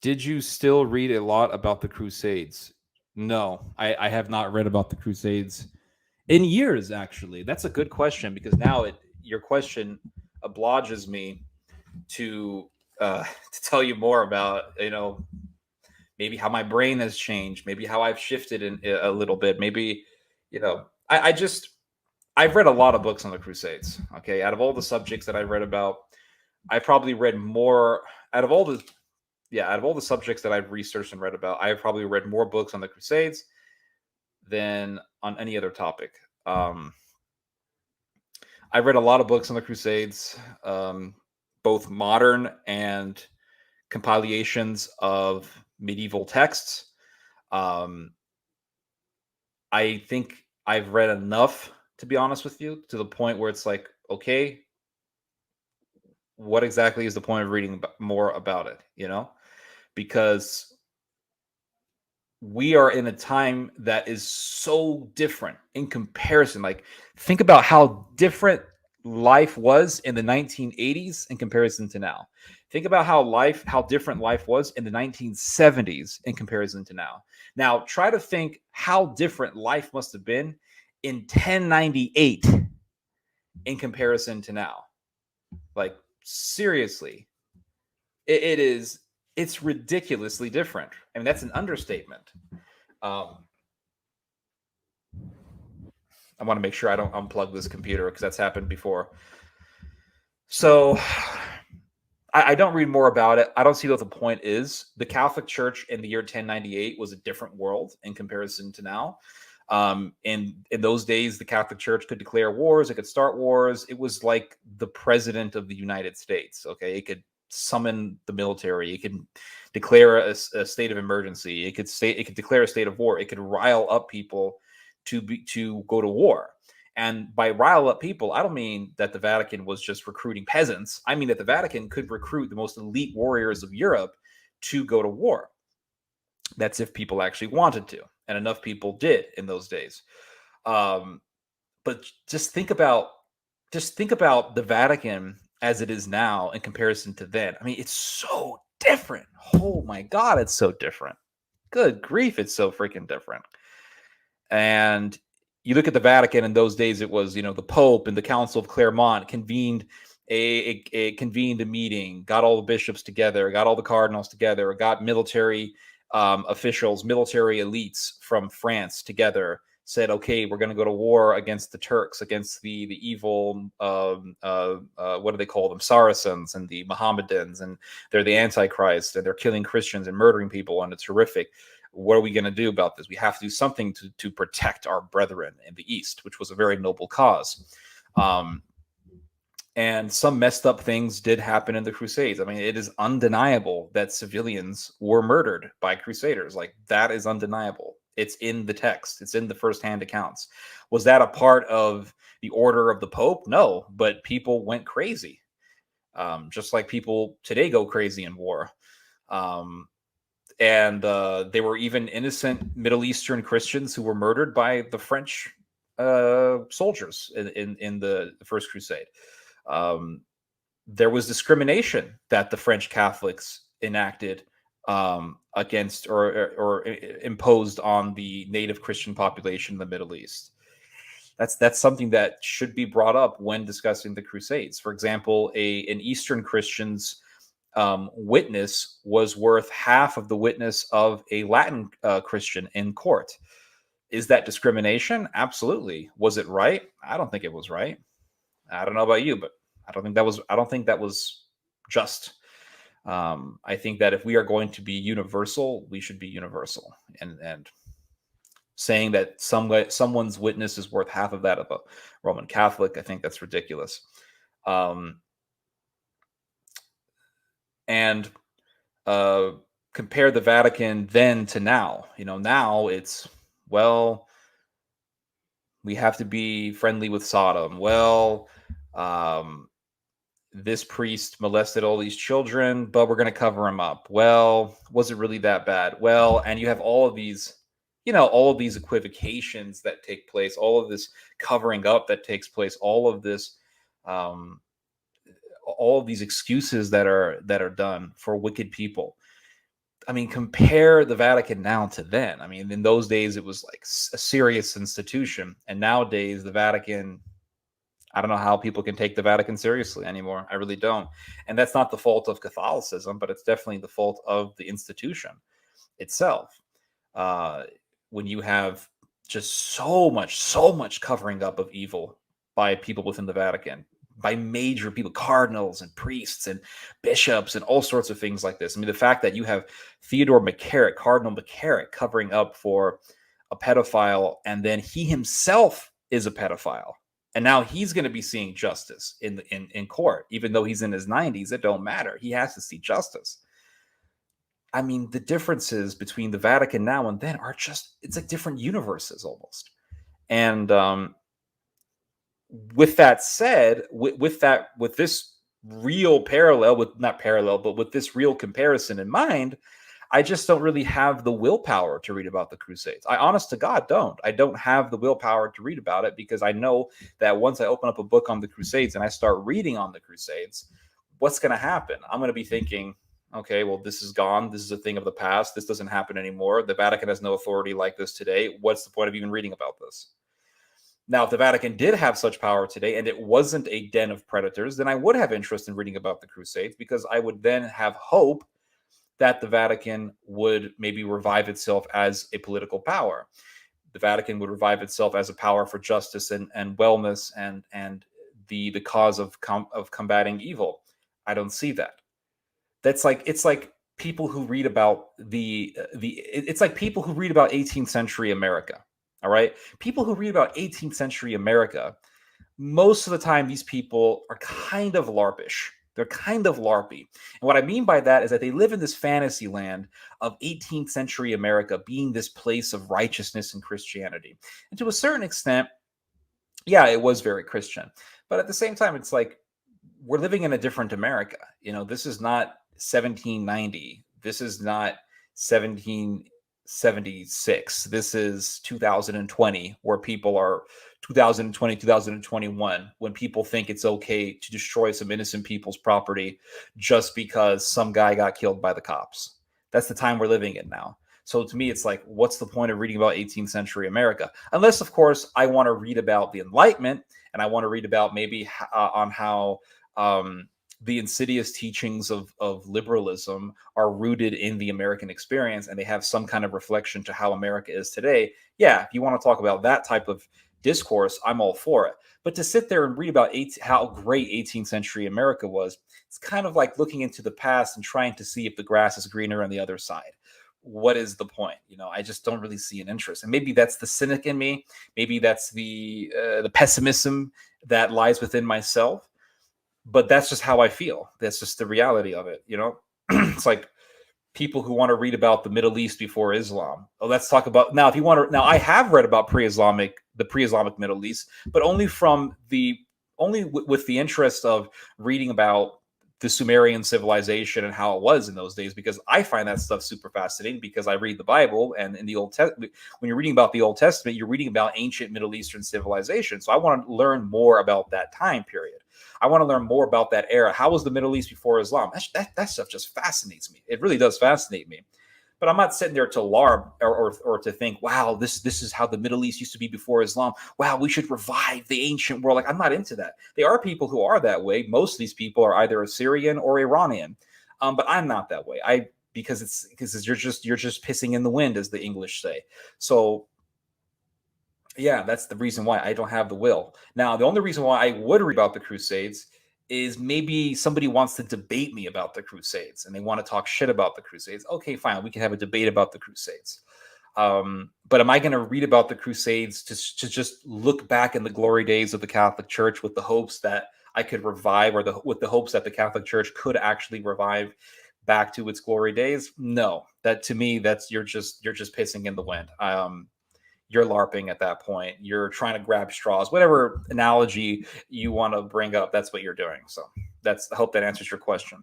Did you still read a lot about the Crusades? No, I have not read about the Crusades in years. Actually, that's a good question because now your question obliges me to to tell you more about maybe how my brain has changed, maybe how I've shifted a little bit, maybe I've read a lot of books on the Crusades. Okay, out of all the subjects that I read about, I probably read more out of all the out of all the subjects that I've researched and read about. I have probably read more books on the Crusades than on any other topic. Um, I read a lot of books on the Crusades, both modern and compilations of medieval texts. Um, I think I've read enough, to be honest with you, to the point where it's like, okay, what exactly is the point of reading more about it? Because we are in a time that is so different in comparison. Like, think about how different life was in the 1980s in comparison to now. Think about how different life was in the 1970s in comparison to now. Now, try to think how different life must have been in 1098 in comparison to now. Like, seriously, it's ridiculously different. I mean, that's an understatement. Um, I want to make sure I don't unplug this computer because that's happened before. So I don't read more about it. I don't see what the point is. The Catholic Church in the year 1098 was a different world in comparison to now. In those days, the Catholic Church could declare wars. It could start wars. It was like the president of the United States. Okay, it could summon the military. It could declare a state of emergency. It could declare a state of war. It could rile up people to go to war. And by rile up people, I don't mean that the Vatican was just recruiting peasants. I mean that the Vatican could recruit the most elite warriors of Europe to go to war. That's if people actually wanted to, and enough people did in those days. Um, but just think about the Vatican as it is now in comparison to then. I mean, it's so different. Oh my God, it's so different. Good grief, it's so freaking different. And you look at the Vatican in those days, it was, the Pope and the Council of Claremont convened convened a meeting, got all the bishops together, got all the cardinals together, got military officials, military elites from France together, said, okay, we're going to go to war against the Turks, against the evil, what do they call them, Saracens and the Mohammedans, and they're the Antichrist, and they're killing Christians and murdering people, and it's horrific. What are we going to do about this? We have to do something to protect our brethren in the East, which was a very noble cause. And some messed up things did happen in the Crusades. I mean, it is undeniable that civilians were murdered by Crusaders. Like, that is undeniable. It's in the text. It's in the firsthand accounts. Was that a part of the order of the Pope? No, but people went crazy, just like people today go crazy in war. And there were even innocent Middle Eastern Christians who were murdered by the French soldiers in the First Crusade. Um, there was discrimination that the French Catholics enacted against or imposed on the native Christian population in the Middle East. That's something that should be brought up when discussing the Crusades. For example, an Eastern Christian's witness was worth half of the witness of a Latin Christian in court. Is that discrimination? Absolutely. Was it right? I don't think it was right. I don't know about you, but I don't think that was just. I think that if we are going to be universal, we should be universal. And saying that someone's witness is worth half of that of a Roman Catholic, I think that's ridiculous. And compare the Vatican then to now. Now it's, well, we have to be friendly with Sodom. Well, this priest molested all these children, but we're going to cover him up. Well, was it really that bad? Well, and you have all of these, equivocations that take place, all of this covering up that takes place, all of this, all of these excuses that are done for wicked people. I mean, compare the Vatican now to then. I mean, in those days, it was like a serious institution. And nowadays, the Vatican, I don't know how people can take the Vatican seriously anymore. I really don't. And that's not the fault of Catholicism, but it's definitely the fault of the institution itself. Uh, when you have just so much covering up of evil by people within the Vatican, by major people, cardinals and priests and bishops and all sorts of things like this. I mean, the fact that you have Theodore McCarrick, Cardinal McCarrick, covering up for a pedophile, and then he himself is a pedophile. And now he's going to be seeing justice in court, even though he's in his 90s. It don't matter. He has to see justice. I mean, the differences between the Vatican now and then are it's like different universes almost. And with that said, with this real parallel, but with this real comparison in mind, I just don't really have the willpower to read about the Crusades. I, honest to God, don't. I don't have the willpower to read about it because I know that once I open up a book on the Crusades and I start reading on the Crusades, what's going to happen? I'm going to be thinking, okay, well, this is gone. This is a thing of the past. This doesn't happen anymore. The Vatican has no authority like this today. What's the point of even reading about this? Now, if the Vatican did have such power today and it wasn't a den of predators, then I would have interest in reading about the Crusades because I would then have hope that the Vatican would maybe revive itself as a political power. The Vatican would revive itself as a power for justice and wellness and the cause of combating evil. I don't see that. It's like people who read about it's like people who read about 18th century America. All right, people who read about 18th century America, most of the time these people are kind of LARPish. They're kind of LARPy. And what I mean by that is that they live in this fantasy land of 18th century America being this place of righteousness and Christianity. And to a certain extent, yeah, it was very Christian. But at the same time, it's like we're living in a different America. You know, this is not 1790. This is not 1776. This is 2020, where people are 2020, 2021, when people think it's okay to destroy some innocent people's property just because some guy got killed by the cops. That's the time we're living in now. So to me, it's like, what's the point of reading about 18th century America? Unless, of course, I want to read about the Enlightenment and I want to read about maybe on how the insidious teachings of liberalism are rooted in the American experience and they have some kind of reflection to how America is today. Yeah, if you want to talk about that type of discourse, I'm all for it. But to sit there and read about how great 18th century America was, it's kind of like looking into the past and trying to see if the grass is greener on the other side. What is the point? You know, I just don't really see an interest. And maybe that's the cynic in me. Maybe that's the pessimism that lies within myself. But that's just how I feel. That's just the reality of it. You know, it's like people who want to read about the Middle East before Islam. Oh, let's talk about now. If you want to, now I have read about the pre-Islamic Middle East, but only with the interest of reading about the Sumerian civilization and how it was in those days, because I find that stuff super fascinating because I read the Bible, and in the Old Testament, when you're reading about the Old Testament, you're reading about ancient Middle Eastern civilization. So I want to learn more about that time period. I want to learn more about that era. How was the Middle East before Islam? That stuff just fascinates me. It really does fascinate me. But I'm not sitting there to larp or to think, wow, this is how the Middle East used to be before Islam. Wow, we should revive the ancient world. Like, I'm not into that. There are people who are that way. Most of these people are either Assyrian or Iranian, but I'm not that way. Because you're just pissing in the wind, as the English say. So yeah, that's the reason why I don't have the will. Now, the only reason why I would read about the Crusades is maybe somebody wants to debate me about the Crusades and they want to talk shit about the Crusades. Okay, fine. We can have a debate about the Crusades. But am I going to read about the Crusades to just look back in the glory days of the Catholic Church with the hopes that I could revive, or with the hopes that the Catholic Church could actually revive back to its glory days? No, that to me, you're just pissing in the wind. You're LARPing at that point. You're trying to grab straws, whatever analogy you want to bring up. That's what you're doing. So I hope that answers your question.